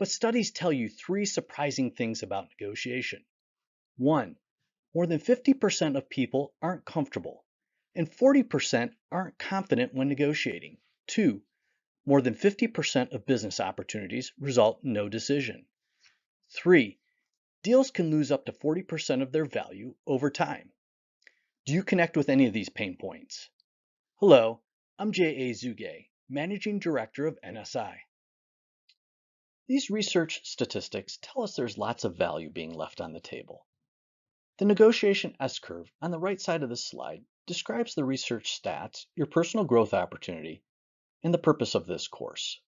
But studies tell you three surprising things about negotiation. 1. More than 50% of people aren't comfortable, and 40% aren't confident when negotiating. 2. More than 50% of business opportunities result in no decision. 3. Deals can lose up to 40% of their value over time. Do you connect with any of these pain points? Hello, I'm J.A. Zuge, Managing Director of NSI. These research statistics tell us there's lots of value being left on the table. The negotiation S-curve on the right side of this slide describes the research stats, your personal growth opportunity, and the purpose of this course.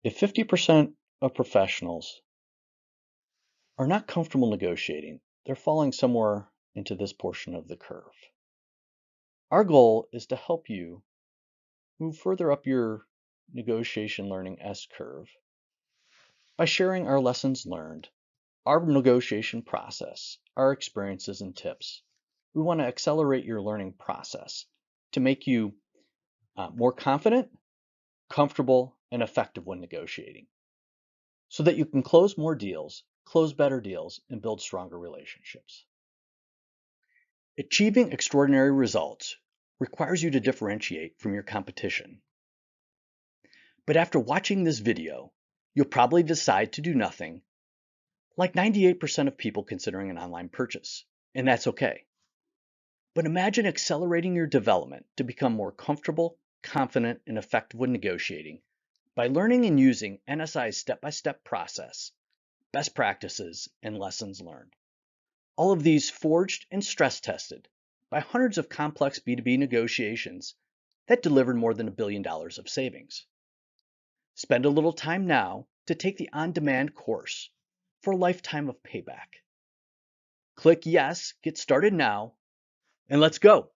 If 50% of professionals are not comfortable negotiating, they're falling somewhere into this portion of the curve. Our goal is to help you move further up your negotiation learning S-curve by sharing our lessons learned, our negotiation process, our experiences and tips. We want to accelerate your learning process to make you more confident, comfortable, and effective when negotiating, so that you can close more deals, close better deals, and build stronger relationships. Achieving extraordinary results requires you to differentiate from your competition. But after watching this video, you'll probably decide to do nothing, like 98% of people considering an online purchase, and that's okay. But imagine accelerating your development to become more comfortable, confident, and effective when negotiating by learning and using NSI's step-by-step process, best practices, and lessons learned. All of these forged and stress tested by hundreds of complex B2B negotiations that delivered more than $1 billion of savings. Spend a little time now to take the on-demand course for a lifetime of payback. Click yes, get started now, and let's go.